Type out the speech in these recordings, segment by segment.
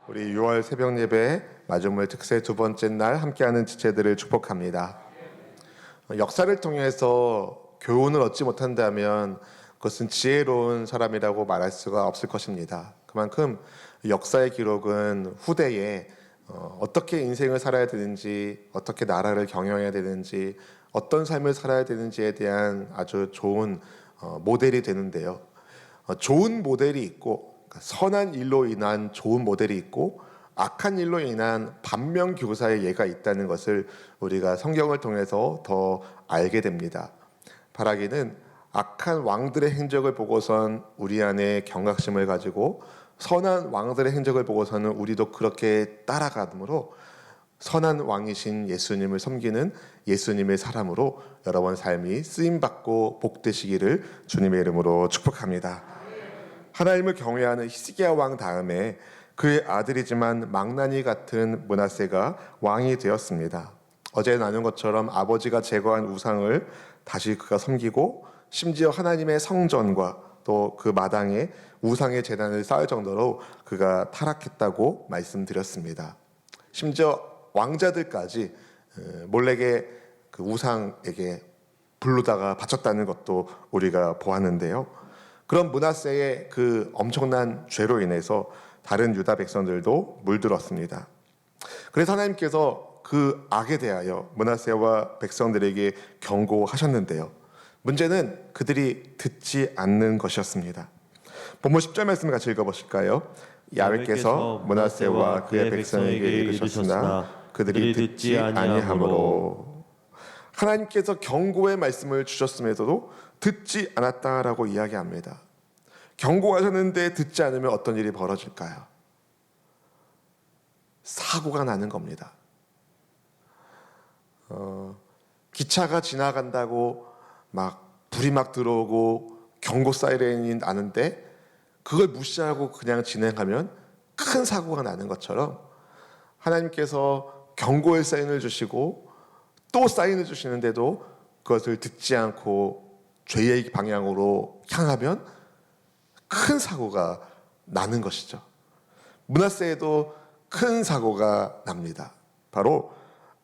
우리 6월 새벽 예배 마중물 특세 두 번째 날 함께하는 지체들을 축복합니다. 역사를 통해서 교훈을 얻지 못한다면 그것은 지혜로운 사람이라고 말할 수가 없을 것입니다. 그만큼 역사의 기록은 후대에 어떻게 인생을 살아야 되는지, 어떻게 나라를 경영해야 되는지, 어떤 삶을 살아야 되는지에 대한 아주 좋은 모델이 되는데요. 좋은 모델이 있고, 선한 일로 인한 좋은 모델이 있고, 악한 일로 인한 반면교사의 예가 있다는 것을 우리가 성경을 통해서 더 알게 됩니다. 바라기는 악한 왕들의 행적을 보고선 우리 안에 경각심을 가지고, 선한 왕들의 행적을 보고서는 우리도 그렇게 따라가므로 선한 왕이신 예수님을 섬기는 예수님의 사람으로 여러분 삶이 쓰임받고 복되시기를 주님의 이름으로 축복합니다. 하나님을 경외하는 히스기야 왕 다음에 그의 아들이지만 망나니 같은 므낫세가 왕이 되었습니다. 어제 나눈 것처럼 아버지가 제거한 우상을 다시 그가 섬기고, 심지어 하나님의 성전과 또 그 마당에 우상의 제단을 쌓을 정도로 그가 타락했다고 말씀드렸습니다. 심지어 왕자들까지 몰래게 그 우상에게 부르다가 바쳤다는 것도 우리가 보았는데요. 그런 므낫세의 그 엄청난 죄로 인해서 다른 유다 백성들도 물들었습니다. 그래서 하나님께서 그 악에 대하여 므낫세와 백성들에게 경고하셨는데요. 문제는 그들이 듣지 않는 것이었습니다. 본문 10절 말씀을 같이 읽어보실까요? 야훼께서 므낫세와 그의 백성에게 이르셨으나 그들이 듣지 아니하므로. 하나님께서 경고의 말씀을 주셨음에도 듣지 않았다라고 이야기합니다. 경고하셨는데 듣지 않으면 어떤 일이 벌어질까요? 사고가 나는 겁니다. 기차가 지나간다고 막 불이 막 들어오고 경고 사이렌이 나는데 그걸 무시하고 그냥 진행하면 큰 사고가 나는 것처럼 하나님께서 경고의 사인을 주시고 또 사인을 주시는데도 그것을 듣지 않고 죄의 방향으로 향하면 큰 사고가 나는 것이죠. 므낫세에도 큰 사고가 납니다. 바로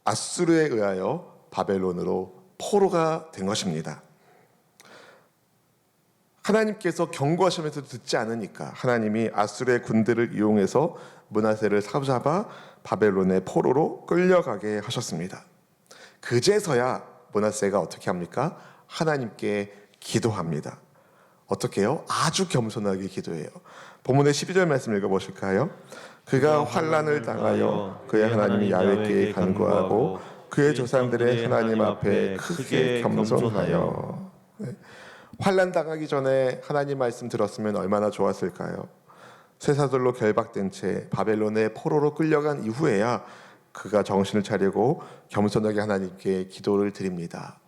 아수르에 의하여 바벨론으로 포로가 된 것입니다. 하나님께서 경고하시면서도 듣지 않으니까 하나님이 아수르의 군대를 이용해서 므낫세를 사로잡아 바벨론의 포로로 끌려가게 하셨습니다. 그제서야 므낫세가 어떻게 합니까? 하나님께 기도합니다. 어떻게 해요? 아주 겸손하게 기도해요. 본문의 12절 말씀 읽어보실까요? 그가 환난을 당하여 그의 하나님 야훼께 간구하고 그의 조상들의 하나님 앞에 크게 겸손하여. 환난 당하기 전에 하나님 말씀 들었으면 얼마나 좋았을까요? 쇠사슬로 결박된 채 바벨론의 포로로 끌려간 이후에야 그가 정신을 차리고 겸손하게 하나님께 기도를 드립니다.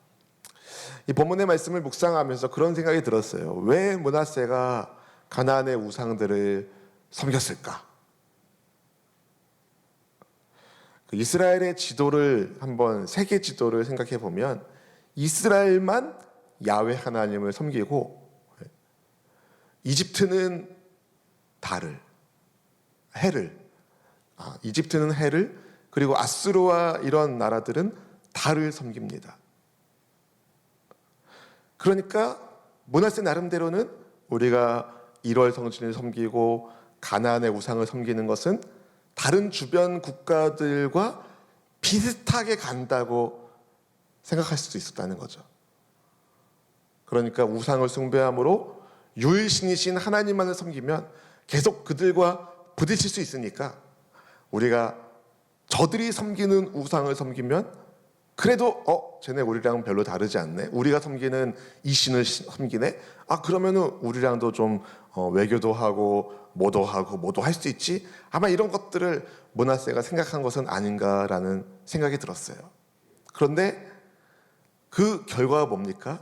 이 본문의 말씀을 묵상하면서 그런 생각이 들었어요. 왜 므낫세가 가나안의 우상들을 섬겼을까? 이스라엘의 지도를 한번 세계 지도를 생각해 보면 이스라엘만 야훼 하나님을 섬기고 이집트는 달을, 해를, 이집트는 해를, 그리고 아수르와 이런 나라들은 달을 섬깁니다. 그러니까 므낫세 나름대로는 우리가 1월 성신을 섬기고 가나안의 우상을 섬기는 것은 다른 주변 국가들과 비슷하게 간다고 생각할 수도 있었다는 거죠. 그러니까 우상을 숭배함으로 유일신이신 하나님만을 섬기면 계속 그들과 부딪힐 수 있으니까 우리가 저들이 섬기는 우상을 섬기면 그래도 쟤네 우리랑 별로 다르지 않네. 우리가 섬기는 이 신을 섬기네. 그러면은 우리랑도 좀 외교도 하고 뭐도 하고 뭐도 할 수 있지. 아마 이런 것들을 므낫세가 생각한 것은 아닌가라는 생각이 들었어요. 그런데 그 결과가 뭡니까?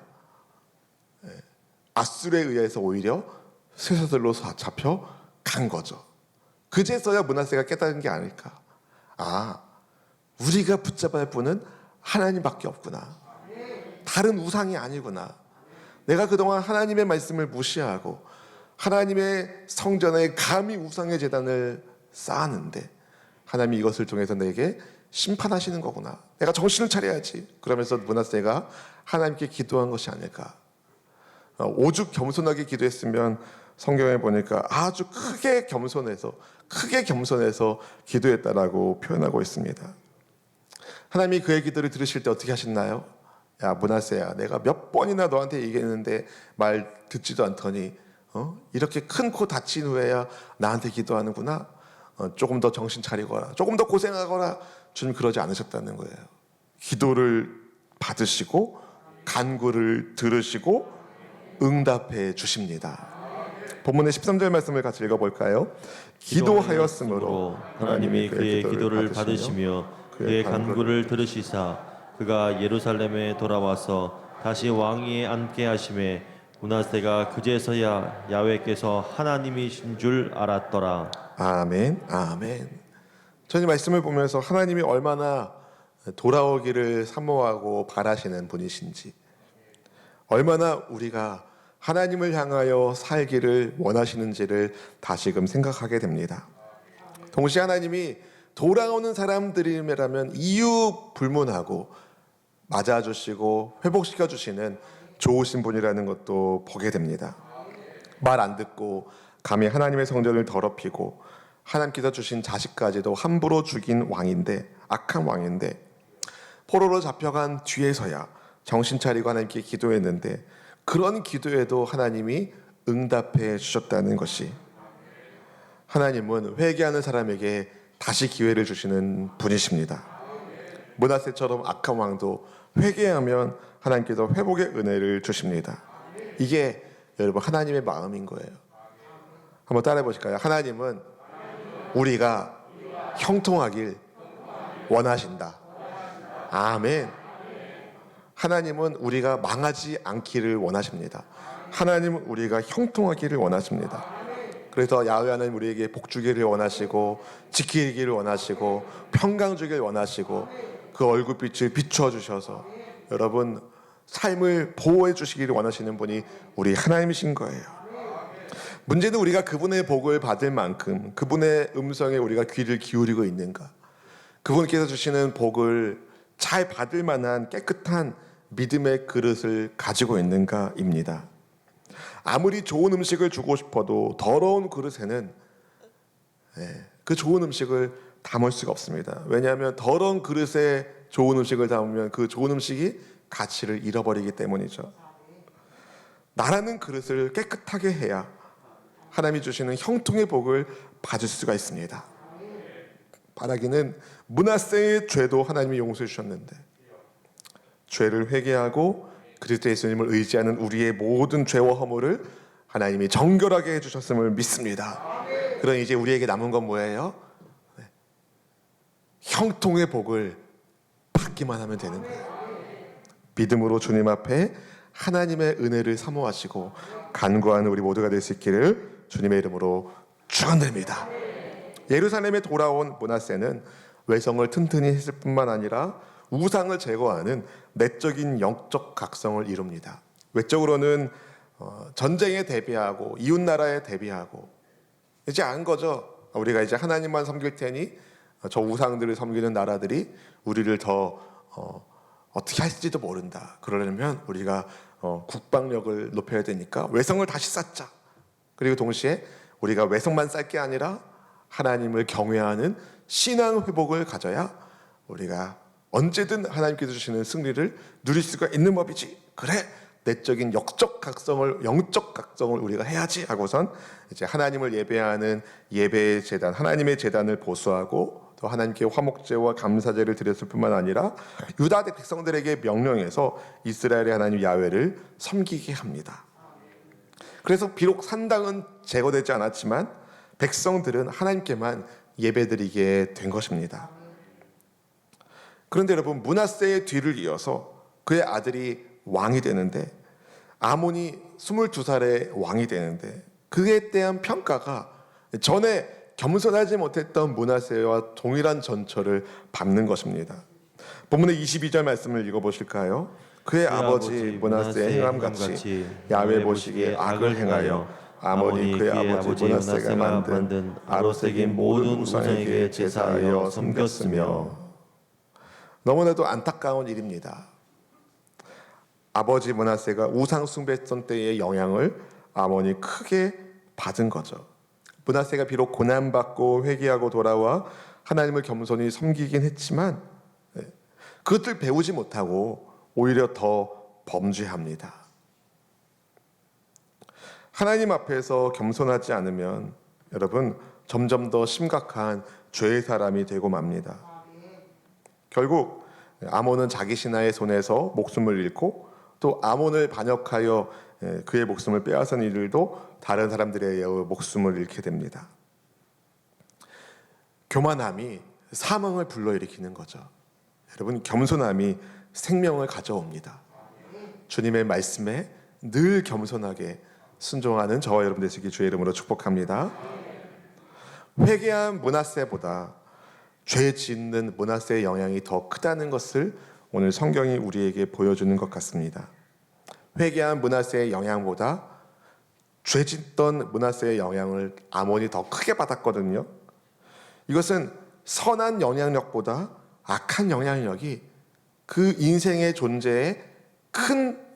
아수르에 의해서 오히려 쇠사슬로 잡혀 간 거죠. 그제서야 므낫세가 깨달은 게 아닐까. 우리가 붙잡아야 할 분은 하나님밖에 없구나. 다른 우상이 아니구나. 내가 그동안 하나님의 말씀을 무시하고 하나님의 성전에 감히 우상의 제단을 쌓았는데 하나님이 이것을 통해서 내게 심판하시는 거구나. 내가 정신을 차려야지. 그러면서 므낫세가 하나님께 기도한 것이 아닐까. 오죽 겸손하게 기도했으면 성경에 보니까 아주 크게 겸손해서 기도했다라고 표현하고 있습니다. 하나님이 그의 기도를 들으실 때 어떻게 하셨나요? 야 므낫세야, 내가 몇 번이나 너한테 얘기했는데 말 듣지도 않더니 이렇게 큰 코 다친 후에야 나한테 기도하는구나. 조금 더 정신 차리거라, 조금 더 고생하거라. 주님 그러지 않으셨다는 거예요. 기도를 받으시고 간구를 들으시고 응답해 주십니다. 본문의 13절 말씀을 같이 읽어볼까요? 기도하였으므로 하나님이 그의 기도를 받으시며 그의 간구를 들으시사 그가 예루살렘에 돌아와서 다시 왕위에 앉게 하심에 므낫세가 그제서야 야훼께서 하나님이신 줄 알았더라. 아멘, 아멘. 저는 이 말씀을 보면서 하나님이 얼마나 돌아오기를 사모하고 바라시는 분이신지, 얼마나 우리가 하나님을 향하여 살기를 원하시는지를 다시금 생각하게 됩니다. 동시에 하나님이 돌아오는 사람들이라면 이유 불문하고 맞아주시고 회복시켜주시는 좋으신 분이라는 것도 보게 됩니다. 말 안 듣고 감히 하나님의 성전을 더럽히고 하나님께서 주신 자식까지도 함부로 죽인 왕인데, 악한 왕인데 포로로 잡혀간 뒤에서야 정신 차리고 하나님께 기도했는데 그런 기도에도 하나님이 응답해 주셨다는 것이, 하나님은 회개하는 사람에게 다시 기회를 주시는 분이십니다. 므낫세처럼 악한 왕도 회개하면 하나님께서 회복의 은혜를 주십니다. 이게 여러분 하나님의 마음인 거예요. 한번 따라해 보실까요? 하나님은 우리가 형통하길 원하신다. 아멘. 하나님은 우리가 망하지 않기를 원하십니다. 하나님은 우리가 형통하기를 원하십니다. 그래서 야훼 하나님 우리에게 복 주기를 원하시고 지키기를 원하시고 평강 주기를 원하시고 그 얼굴빛을 비추어 주셔서 여러분 삶을 보호해 주시기를 원하시는 분이 우리 하나님이신 거예요. 문제는 우리가 그분의 복을 받을 만큼 그분의 음성에 우리가 귀를 기울이고 있는가, 그분께서 주시는 복을 잘 받을 만한 깨끗한 믿음의 그릇을 가지고 있는가입니다. 아무리 좋은 음식을 주고 싶어도 더러운 그릇에는 그 좋은 음식을 담을 수가 없습니다. 왜냐하면 더러운 그릇에 좋은 음식을 담으면 그 좋은 음식이 가치를 잃어버리기 때문이죠. 나라는 그릇을 깨끗하게 해야 하나님이 주시는 형통의 복을 받을 수가 있습니다. 바라기는 므낫세의 죄도 하나님이 용서해 주셨는데 죄를 회개하고 그리스도 예수님을 의지하는 우리의 모든 죄와 허물을 하나님이 정결하게 해주셨음을 믿습니다. 그럼 이제 우리에게 남은 건 뭐예요? 형통의 복을 받기만 하면 되는 거예요. 믿음으로 주님 앞에 하나님의 은혜를 사모하시고 간구하는 우리 모두가 될 수 있기를 주님의 이름으로 축원드립니다. 예루살렘에 돌아온 므낫세는 외성을 튼튼히 했을 뿐만 아니라 우상을 제거하는 내적인 영적 각성을 이룹니다. 외적으로는 전쟁에 대비하고 이웃 나라에 대비하고 이제 안 거죠. 우리가 이제 하나님만 섬길 테니 저 우상들을 섬기는 나라들이 우리를 더 어떻게 할지도 모른다. 그러려면 우리가 국방력을 높여야 되니까 외성을 다시 쌓자. 그리고 동시에 우리가 외성만 쌓을 게 아니라 하나님을 경외하는 신앙 회복을 가져야 우리가 언제든 하나님께서 주시는 승리를 누릴 수가 있는 법이지. 그래, 내적인 영적 각성을 우리가 해야지 하고선 이제 하나님을 예배하는 예배의 제단, 하나님의 제단을 보수하고 또 하나님께 화목제와 감사제를 드렸을 뿐만 아니라 유다 백성들에게 명령해서 이스라엘의 하나님 야훼를 섬기게 합니다. 그래서 비록 산당은 제거되지 않았지만 백성들은 하나님께만 예배드리게 된 것입니다. 그런데 여러분, 므낫세의 뒤를 이어서 그의 아들이 왕이 되는데, 아몬이 22살에 왕이 되는데 그에 대한 평가가 전에 겸손하지 못했던 므낫세와 동일한 전철을 밟는 것입니다. 본문의 22절 말씀을 읽어보실까요? 그의 아버지 므낫세의 행함같이 야훼 보시기에 악을 행하여 아몬이 그의 아버지 므낫세가 만든 아로색인 모든 우상에게 제사하여 섬겼으며. 너무나도 안타까운 일입니다. 아버지 므낫세가 우상 숭배했던 때의 영향을 아몬이 크게 받은 거죠. 므낫세가 비록 고난받고 회개하고 돌아와 하나님을 겸손히 섬기긴 했지만 그것들 배우지 못하고 오히려 더 범죄합니다. 하나님 앞에서 겸손하지 않으면 여러분 점점 더 심각한 죄의 사람이 되고 맙니다. 결국 아몬은 자기 신하의 손에서 목숨을 잃고 또 아몬을 반역하여 그의 목숨을 빼앗은 이들도 다른 사람들에 의해 목숨을 잃게 됩니다. 교만함이 사망을 불러일으키는 거죠. 여러분 겸손함이 생명을 가져옵니다. 주님의 말씀에 늘 겸손하게 순종하는 저와 여러분 되시기 주의 이름으로 축복합니다. 회개한 므낫세보다 죄 짓는 므낫세의 영향이 더 크다는 것을 오늘 성경이 우리에게 보여주는 것 같습니다. 회개한 므낫세의 영향보다 죄 짓던 므낫세의 영향을 아몬이 더 크게 받았거든요. 이것은 선한 영향력보다 악한 영향력이 그 인생의 존재에 큰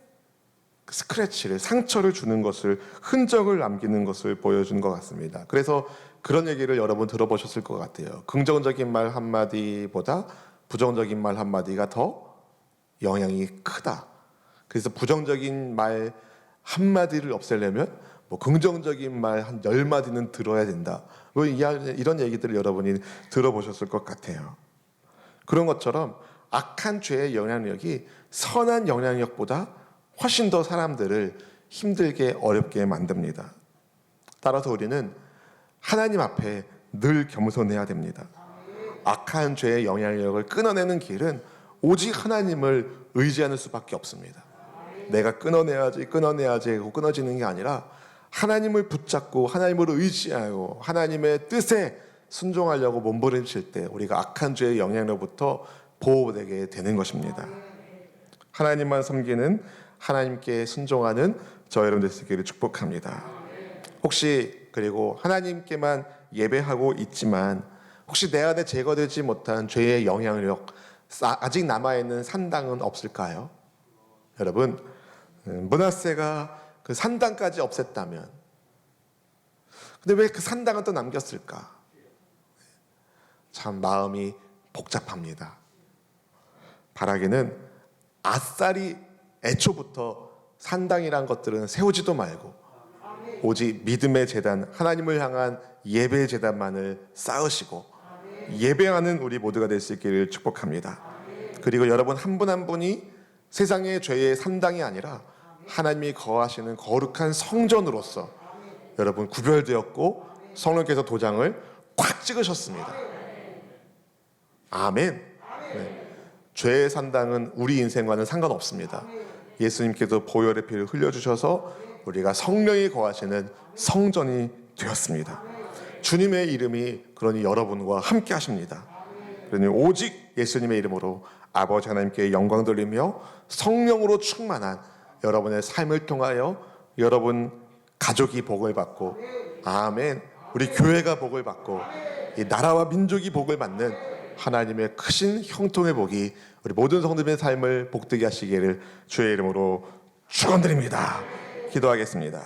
스크래치를, 상처를 주는 것을, 흔적을 남기는 것을 보여준 것 같습니다. 그래서 그런 얘기를 여러분 들어보셨을 것 같아요. 긍정적인 말 한마디보다 부정적인 말 한마디가 더 영향이 크다. 그래서 부정적인 말 한마디를 없애려면 긍정적인 말 한 10마디는 들어야 된다. 이런 얘기들을 여러분이 들어보셨을 것 같아요. 그런 것처럼 악한 죄의 영향력이 선한 영향력보다 훨씬 더 사람들을 힘들게 어렵게 만듭니다. 따라서 우리는 하나님 앞에 늘 겸손해야 됩니다. 악한 죄의 영향력을 끊어내는 길은 오직 하나님을 의지하는 수밖에 없습니다. 내가 끊어내야지 하고 끊어지는 게 아니라 하나님을 붙잡고 하나님을 의지하고 하나님의 뜻에 순종하려고 몸부림칠 때 우리가 악한 죄의 영향력부터 보호되게 되는 것입니다. 하나님만 섬기는, 하나님께 순종하는 저 여러분 되시기를 축복합니다. 혹시 그리고 하나님께만 예배하고 있지만 혹시 내 안에 제거되지 못한 죄의 영향력, 아직 남아있는 산당은 없을까요? 여러분, 므낫세가 그 산당까지 없앴다면 근데 왜 그 산당은 또 남겼을까? 참 마음이 복잡합니다. 바라기는 아싸리 애초부터 산당이란 것들은 세우지도 말고 오직 믿음의 제단, 하나님을 향한 예배의 제단만을 쌓으시고 예배하는 우리 모두가 될 수 있기를 축복합니다. 그리고 여러분 한 분 한 분이 세상의 죄의 산당이 아니라 하나님이 거하시는 거룩한 성전으로서 여러분 구별되었고 성령께서 도장을 꽉 찍으셨습니다. 아멘. 네. 죄의 산당은 우리 인생과는 상관없습니다. 예수님께서 보혈의 피를 흘려주셔서 우리가 성령이 거하시는 성전이 되었습니다. 주님의 이름이 그러니 여러분과 함께 하십니다. 그러니 오직 예수님의 이름으로 아버지 하나님께 영광 돌리며 성령으로 충만한 여러분의 삶을 통하여 여러분 가족이 복을 받고 아멘, 우리 교회가 복을 받고 이 나라와 민족이 복을 받는 하나님의 크신 형통의 복이 우리 모든 성도님의 삶을 복되게 하시기를 주의 이름으로 축원드립니다. 기도하겠습니다.